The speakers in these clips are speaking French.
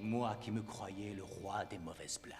Moi qui me croyais le roi des mauvaises blagues.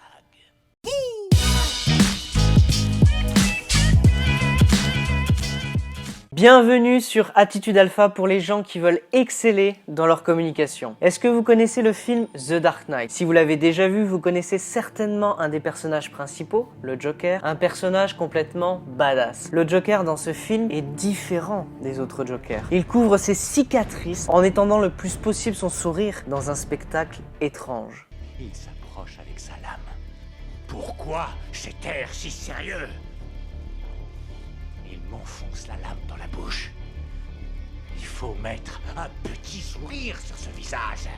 Bienvenue sur Attitude Alpha pour les gens qui veulent exceller dans leur communication. Est-ce que vous connaissez le film The Dark Knight? Si vous l'avez déjà vu, vous connaissez certainement un des personnages principaux, le Joker, un personnage complètement badass. Le Joker dans ce film est différent des autres Jokers. Il couvre ses cicatrices en étendant le plus possible son sourire dans un spectacle étrange. Il s'approche avec sa lame. Pourquoi cet air si sérieux? Il m'enfonce la lame dans la bouche. Il faut mettre un petit sourire sur ce visage.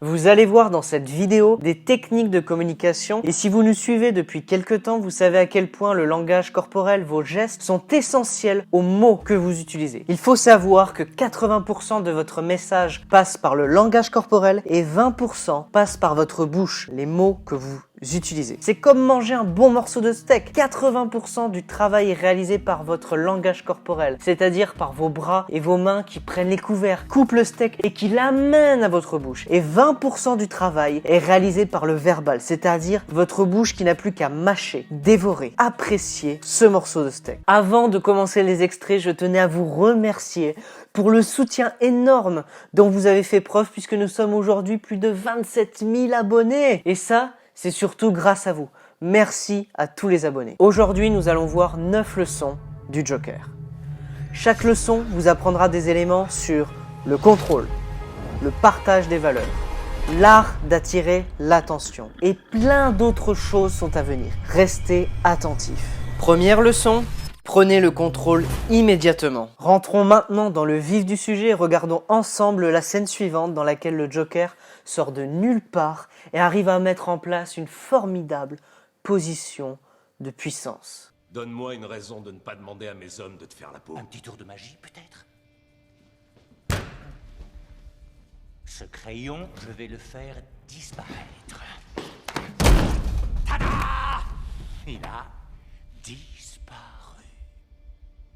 Vous allez voir dans cette vidéo des techniques de communication et si vous nous suivez depuis quelques temps, vous savez à quel point le langage corporel, vos gestes sont essentiels aux mots que vous utilisez. Il faut savoir que 80% de votre message passe par le langage corporel et 20% passe par votre bouche, les mots que vous utilisez. C'est comme manger un bon morceau de steak. 80% du travail est réalisé par votre langage corporel, c'est-à-dire par vos bras et vos mains qui prennent les couverts, coupent le steak et qui l'amènent à votre bouche. Et 20% du travail est réalisé par le verbal, c'est-à-dire votre bouche qui n'a plus qu'à mâcher, dévorer, apprécier ce morceau de steak. Avant de commencer les extraits, je tenais à vous remercier pour le soutien énorme dont vous avez fait preuve puisque nous sommes aujourd'hui plus de 27 000 abonnés. Et ça, c'est surtout grâce à vous. Merci à tous les abonnés. Aujourd'hui, nous allons voir 9 leçons du Joker. Chaque leçon vous apprendra des éléments sur le contrôle, le partage des valeurs, l'art d'attirer l'attention et plein d'autres choses sont à venir. Restez attentifs. Première leçon, prenez le contrôle immédiatement. Rentrons maintenant dans le vif du sujet et regardons ensemble la scène suivante dans laquelle le Joker sort de nulle part et arrive à mettre en place une formidable position de puissance. Donne-moi une raison de ne pas demander à mes hommes de te faire la peau. Un petit tour de magie, peut-être? Ce crayon, je vais le faire disparaître. Tada! Il a disparu.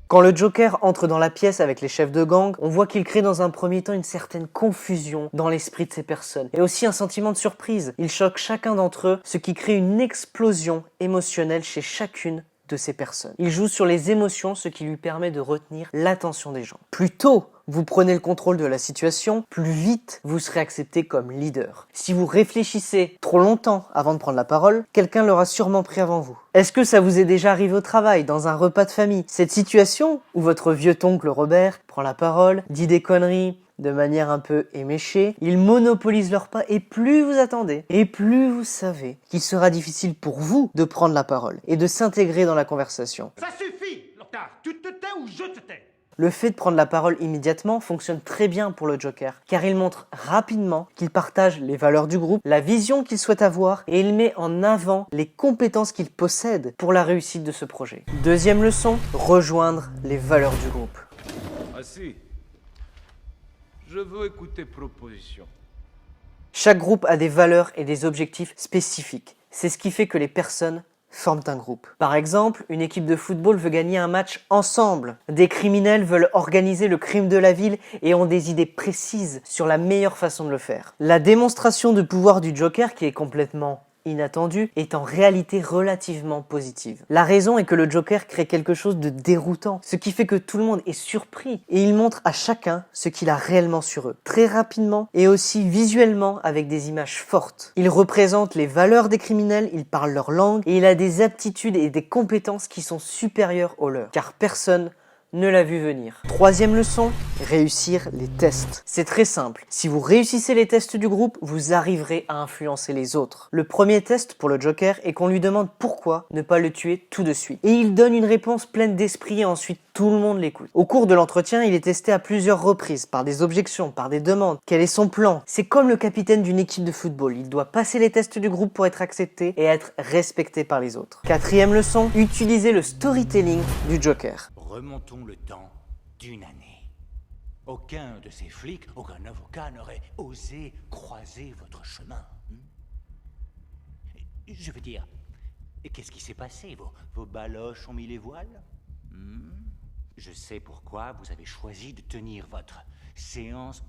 Quand le Joker entre dans la pièce avec les chefs de gang, on voit qu'il crée dans un premier temps une certaine confusion dans l'esprit de ces personnes et aussi un sentiment de surprise. Il choque chacun d'entre eux, ce qui crée une explosion émotionnelle chez chacune de ces personnes. Il joue sur les émotions, ce qui lui permet de retenir l'attention des gens. Plus tôt vous prenez le contrôle de la situation, plus vite vous serez accepté comme leader. Si vous réfléchissez trop longtemps avant de prendre la parole, quelqu'un l'aura sûrement pris avant vous. Est-ce que ça vous est déjà arrivé au travail, dans un repas de famille? Cette situation où votre vieux oncle Robert prend la parole, dit des conneries de manière un peu éméchée, il monopolise le repas et plus vous attendez, et plus vous savez qu'il sera difficile pour vous de prendre la parole et de s'intégrer dans la conversation. Ça suffit, Loctard. Tu te tais ou je te tais. Le fait de prendre la parole immédiatement fonctionne très bien pour le Joker, car il montre rapidement qu'il partage les valeurs du groupe, la vision qu'il souhaite avoir, et il met en avant les compétences qu'il possède pour la réussite de ce projet. Deuxième leçon, rejoindre les valeurs du groupe. Ah si. Je veux écouter propositions. Chaque groupe a des valeurs et des objectifs spécifiques. C'est ce qui fait que les personnes forment un groupe. Par exemple, une équipe de football veut gagner un match ensemble. Des criminels veulent organiser le crime de la ville et ont des idées précises sur la meilleure façon de le faire. La démonstration de pouvoir du Joker, qui est complètement inattendue, est en réalité relativement positive. La raison est que le Joker crée quelque chose de déroutant, ce qui fait que tout le monde est surpris et il montre à chacun ce qu'il a réellement sur eux, très rapidement et aussi visuellement avec des images fortes. Il représente les valeurs des criminels, il parle leur langue et il a des aptitudes et des compétences qui sont supérieures aux leurs, car personne ne l'a vu venir. Troisième leçon, réussir les tests. C'est très simple. Si vous réussissez les tests du groupe, vous arriverez à influencer les autres. Le premier test pour le Joker est qu'on lui demande pourquoi ne pas le tuer tout de suite. Et il donne une réponse pleine d'esprit et ensuite tout le monde l'écoute. Au cours de l'entretien, il est testé à plusieurs reprises, par des objections, par des demandes. Quel est son plan? C'est comme le capitaine d'une équipe de football. Il doit passer les tests du groupe pour être accepté et être respecté par les autres. Quatrième leçon, utiliser le storytelling du Joker. Remontons le temps d'une année. Aucun de ces flics, aucun avocat n'aurait osé croiser votre chemin. Je veux dire, qu'est-ce qui s'est passé? Vos baloches ont mis les voiles? Je sais pourquoi vous avez choisi de tenir votre séance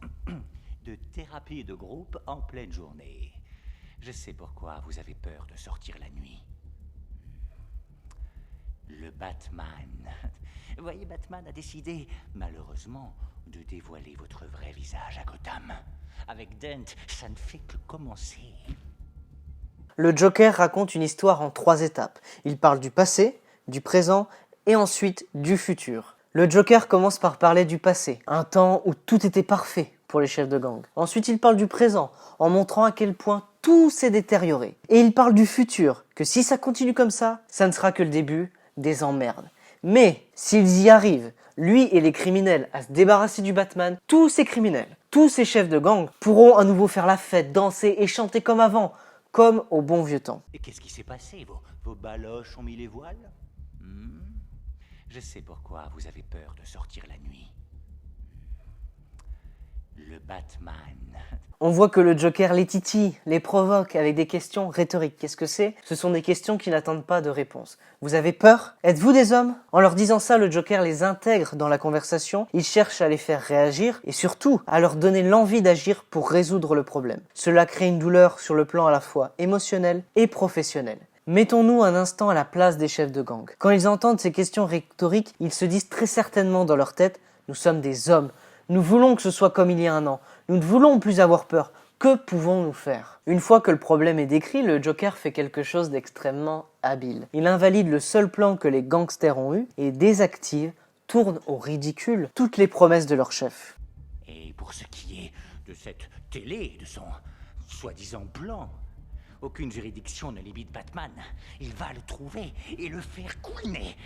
de thérapie de groupe en pleine journée. Je sais pourquoi vous avez peur de sortir la nuit. Le Batman. Vous voyez, Batman a décidé, malheureusement, de dévoiler votre vrai visage à Gotham. Avec Dent, ça ne fait que commencer. Le Joker raconte une histoire en 3 étapes. Il parle du passé, du présent et ensuite du futur. Le Joker commence par parler du passé, un temps où tout était parfait pour les chefs de gang. Ensuite, il parle du présent, en montrant à quel point tout s'est détérioré. Et il parle du futur, que si ça continue comme ça ne sera que le début des emmerdes. Mais s'ils y arrivent, lui et les criminels, à se débarrasser du Batman, tous ces criminels, tous ces chefs de gang pourront à nouveau faire la fête, danser et chanter comme avant, comme au bon vieux temps. Et qu'est-ce qui s'est passé? Vos baloches ont mis les voiles? Je sais pourquoi vous avez peur de sortir la nuit. Le Batman. On voit que le Joker les titille, les provoque avec des questions rhétoriques. Qu'est-ce que c'est? Ce sont des questions qui n'attendent pas de réponse. Vous avez peur? Êtes-vous des hommes? En leur disant ça, le Joker les intègre dans la conversation, il cherche à les faire réagir et surtout à leur donner l'envie d'agir pour résoudre le problème. Cela crée une douleur sur le plan à la fois émotionnel et professionnel. Mettons-nous un instant à la place des chefs de gang. Quand ils entendent ces questions rhétoriques, ils se disent très certainement dans leur tête « Nous sommes des hommes. Nous voulons que ce soit comme il y a un an. Nous ne voulons plus avoir peur. Que pouvons-nous faire ?» Une fois que le problème est décrit, le Joker fait quelque chose d'extrêmement habile. Il invalide le seul plan que les gangsters ont eu et désactive, tourne au ridicule toutes les promesses de leur chef. Et pour ce qui est de cette télé, de son soi-disant plan, aucune juridiction ne limite Batman. Il va le trouver et le faire couiner.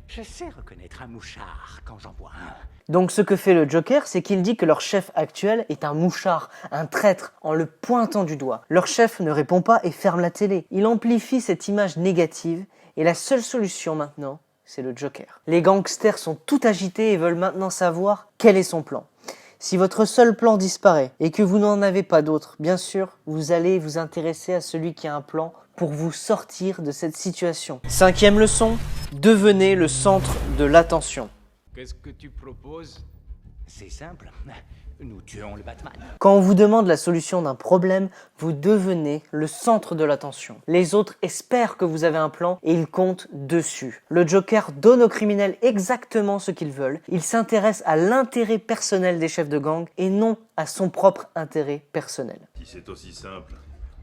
Je sais reconnaître un mouchard quand j'en vois un. Donc ce que fait le Joker, c'est qu'il dit que leur chef actuel est un mouchard, un traître, en le pointant du doigt. Leur chef ne répond pas et ferme la télé. Il amplifie cette image négative et la seule solution maintenant, c'est le Joker. Les gangsters sont tout agités et veulent maintenant savoir quel est son plan. Si votre seul plan disparaît et que vous n'en avez pas d'autre, bien sûr, vous allez vous intéresser à celui qui a un plan pour vous sortir de cette situation. 5e leçon, devenez le centre de l'attention. Qu'est-ce que tu proposes? C'est simple. Nous tuons le Batman. Quand on vous demande la solution d'un problème, vous devenez le centre de l'attention. Les autres espèrent que vous avez un plan et ils comptent dessus. Le Joker donne aux criminels exactement ce qu'ils veulent. Il s'intéresse à l'intérêt personnel des chefs de gang et non à son propre intérêt personnel. Si c'est aussi simple,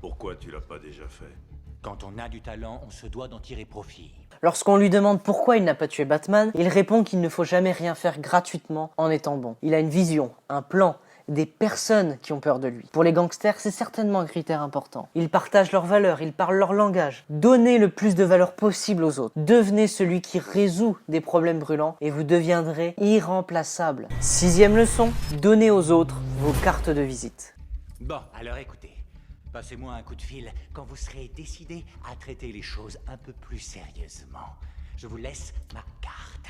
pourquoi tu l'as pas déjà fait? Quand on a du talent, on se doit d'en tirer profit. Lorsqu'on lui demande pourquoi il n'a pas tué Batman, il répond qu'il ne faut jamais rien faire gratuitement en étant bon. Il a une vision, un plan, des personnes qui ont peur de lui. Pour les gangsters, c'est certainement un critère important. Ils partagent leurs valeurs, ils parlent leur langage. Donnez le plus de valeur possible aux autres. Devenez celui qui résout des problèmes brûlants et vous deviendrez irremplaçable. 6e leçon, donnez aux autres vos cartes de visite. Bon, alors écoutez. Passez-moi un coup de fil quand vous serez décidé à traiter les choses un peu plus sérieusement. Je vous laisse ma carte.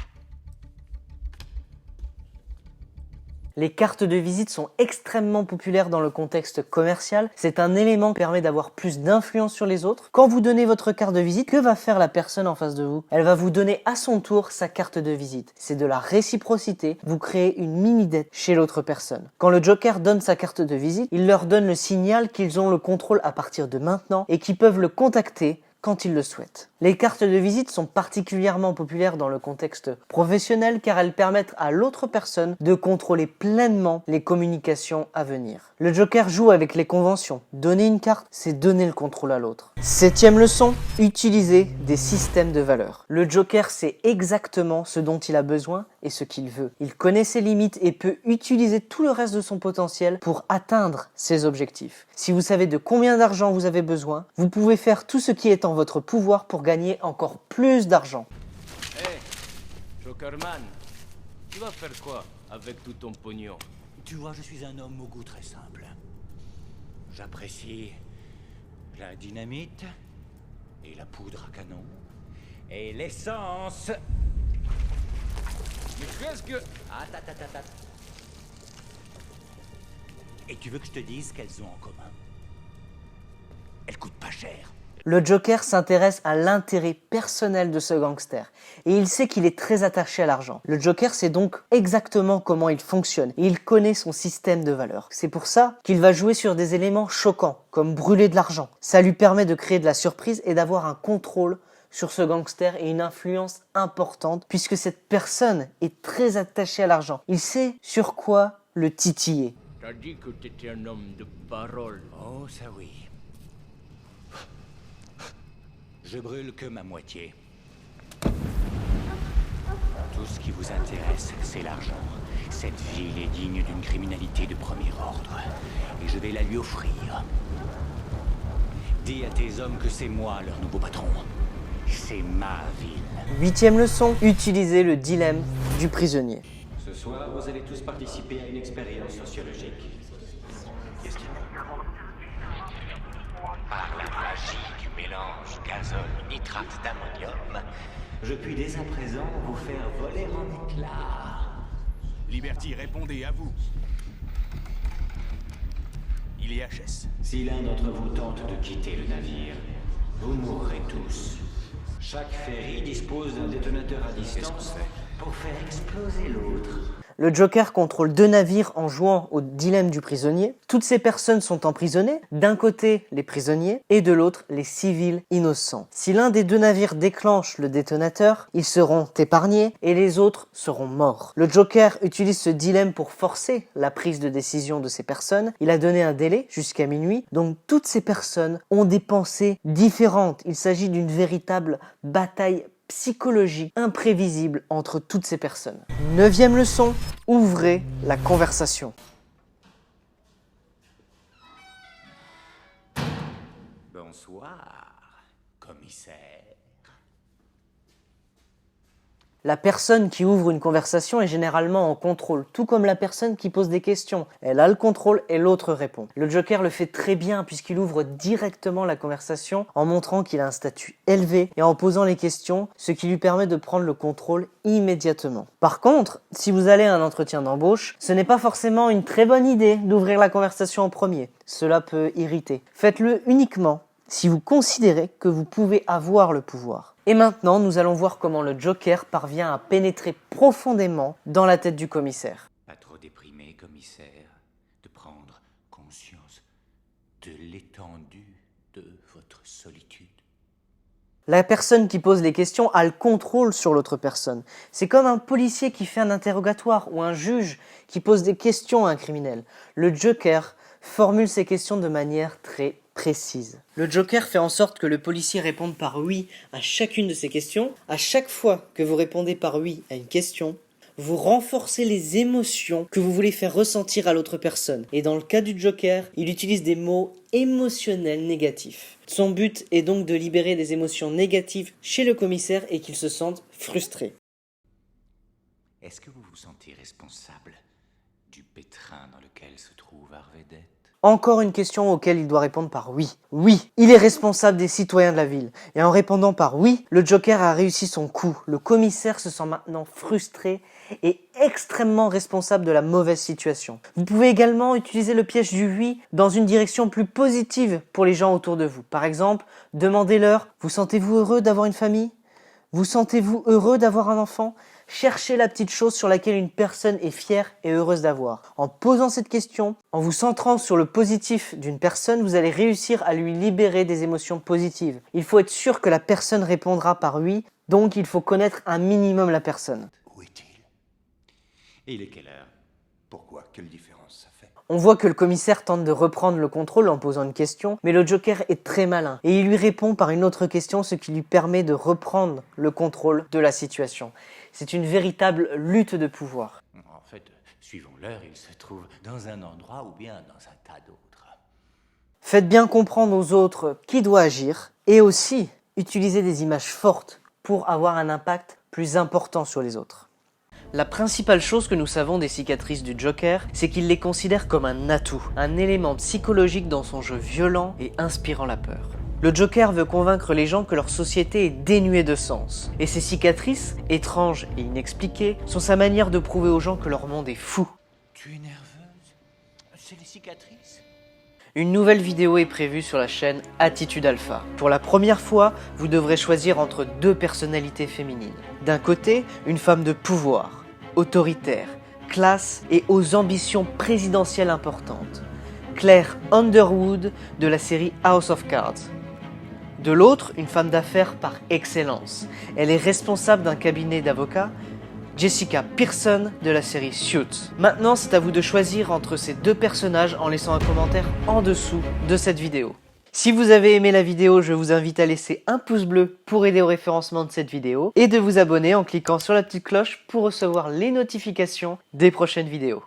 Les cartes de visite sont extrêmement populaires dans le contexte commercial. C'est un élément qui permet d'avoir plus d'influence sur les autres. Quand vous donnez votre carte de visite, que va faire la personne en face de vous? Elle va vous donner à son tour sa carte de visite. C'est de la réciprocité. Vous créez une mini-dette chez l'autre personne. Quand le Joker donne sa carte de visite, il leur donne le signal qu'ils ont le contrôle à partir de maintenant et qu'ils peuvent le contacter quand ils le souhaitent. Les cartes de visite sont particulièrement populaires dans le contexte professionnel car elles permettent à l'autre personne de contrôler pleinement les communications à venir. Le Joker joue avec les conventions. Donner une carte, c'est donner le contrôle à l'autre. 7e leçon, utiliser des systèmes de valeurs. Le Joker sait exactement ce dont il a besoin et ce qu'il veut. Il connaît ses limites et peut utiliser tout le reste de son potentiel pour atteindre ses objectifs. Si vous savez de combien d'argent vous avez besoin, vous pouvez faire tout ce qui est en votre pouvoir pour gagner encore plus d'argent. Hé, Jokerman, tu vas faire quoi avec tout ton pognon? Tu vois, je suis un homme au goût très simple. J'apprécie la dynamite et la poudre à canon et l'essence. Mais qu'est-ce que... Attends. Et tu veux que je te dise qu'elles ont en commun? Elles coûtent pas cher. Le Joker s'intéresse à l'intérêt personnel de ce gangster et il sait qu'il est très attaché à l'argent. Le Joker sait donc exactement comment il fonctionne et il connaît son système de valeurs. C'est pour ça qu'il va jouer sur des éléments choquants comme brûler de l'argent. Ça lui permet de créer de la surprise et d'avoir un contrôle sur ce gangster et une influence importante puisque cette personne est très attachée à l'argent. Il sait sur quoi le titiller. T'as dit que t'étais un homme de parole. Oh, ça oui. Je brûle que ma moitié. Tout ce qui vous intéresse, c'est l'argent. Cette ville est digne d'une criminalité de premier ordre. Et je vais la lui offrir. Dis à tes hommes que c'est moi leur nouveau patron. C'est ma ville. 8e leçon, utilisez le dilemme du prisonnier. Ce soir, vous allez tous participer à une expérience sociologique. Qu'est-ce qu'il y a? Par la magie du mélange gazole-nitrate d'ammonium, je puis dès à présent vous faire voler en éclats. Liberty, répondez à vous. Il est HS. Si l'un d'entre vous tente de quitter le navire, vous mourrez tous. Chaque ferry dispose d'un détonateur à distance pour faire exploser l'autre. Le Joker contrôle 2 navires en jouant au dilemme du prisonnier. Toutes ces personnes sont emprisonnées, d'un côté les prisonniers et de l'autre les civils innocents. Si l'un des 2 navires déclenche le détonateur, ils seront épargnés et les autres seront morts. Le Joker utilise ce dilemme pour forcer la prise de décision de ces personnes. Il a donné un délai jusqu'à minuit, donc toutes ces personnes ont des pensées différentes. Il s'agit d'une véritable bataille psychologique imprévisible entre toutes ces personnes. 9e leçon, ouvrez la conversation. Bonsoir, commissaire. La personne qui ouvre une conversation est généralement en contrôle, tout comme la personne qui pose des questions. Elle a le contrôle et l'autre répond. Le Joker le fait très bien puisqu'il ouvre directement la conversation en montrant qu'il a un statut élevé et en posant les questions, ce qui lui permet de prendre le contrôle immédiatement. Par contre, si vous allez à un entretien d'embauche, ce n'est pas forcément une très bonne idée d'ouvrir la conversation en premier. Cela peut irriter. Faites-le uniquement si vous considérez que vous pouvez avoir le pouvoir. Et maintenant, nous allons voir comment le Joker parvient à pénétrer profondément dans la tête du commissaire. Pas trop déprimé, commissaire, de prendre conscience de l'étendue de votre solitude. La personne qui pose les questions a le contrôle sur l'autre personne. C'est comme un policier qui fait un interrogatoire ou un juge qui pose des questions à un criminel. Le Joker formule ses questions de manière très précise. Le Joker fait en sorte que le policier réponde par oui à chacune de ces questions. À chaque fois que vous répondez par oui à une question, vous renforcez les émotions que vous voulez faire ressentir à l'autre personne. Et dans le cas du Joker, il utilise des mots émotionnels négatifs. Son but est donc de libérer des émotions négatives chez le commissaire et qu'il se sente frustré. Est-ce que vous vous sentez responsable du pétrin dans lequel se trouve Arvedette? Encore une question auquel il doit répondre par oui. Oui, il est responsable des citoyens de la ville. Et en répondant par oui, le Joker a réussi son coup. Le commissaire se sent maintenant frustré et extrêmement responsable de la mauvaise situation. Vous pouvez également utiliser le piège du oui dans une direction plus positive pour les gens autour de vous. Par exemple, demandez-leur « Vous sentez-vous heureux d'avoir une famille ? Vous sentez-vous heureux d'avoir un enfant ?» Cherchez la petite chose sur laquelle une personne est fière et heureuse d'avoir. En posant cette question, en vous centrant sur le positif d'une personne, vous allez réussir à lui libérer des émotions positives. Il faut être sûr que la personne répondra par oui, donc il faut connaître un minimum la personne. Où est-il? Et il est quelle heure? Pourquoi? Quelle différence ça fait? On voit que le commissaire tente de reprendre le contrôle en posant une question, mais le Joker est très malin et il lui répond par une autre question, ce qui lui permet de reprendre le contrôle de la situation. C'est une véritable lutte de pouvoir. En fait, suivant l'heure, il se trouve dans un endroit ou bien dans un tas d'autres. Faites bien comprendre aux autres qui doit agir et aussi utilisez des images fortes pour avoir un impact plus important sur les autres. La principale chose que nous savons des cicatrices du Joker, c'est qu'il les considère comme un atout, un élément psychologique dans son jeu violent et inspirant la peur. Le Joker veut convaincre les gens que leur société est dénuée de sens. Et ces cicatrices, étranges et inexpliquées, sont sa manière de prouver aux gens que leur monde est fou. Tu es nerveuse? C'est les cicatrices? Une nouvelle vidéo est prévue sur la chaîne Attitude Alpha. Pour la première fois, vous devrez choisir entre deux personnalités féminines. D'un côté, une femme de pouvoir, autoritaire, classe et aux ambitions présidentielles importantes. Claire Underwood de la série House of Cards. De l'autre, une femme d'affaires par excellence. Elle est responsable d'un cabinet d'avocats, Jessica Pearson de la série Suits. Maintenant, c'est à vous de choisir entre ces deux personnages en laissant un commentaire en dessous de cette vidéo. Si vous avez aimé la vidéo, je vous invite à laisser un pouce bleu pour aider au référencement de cette vidéo et de vous abonner en cliquant sur la petite cloche pour recevoir les notifications des prochaines vidéos.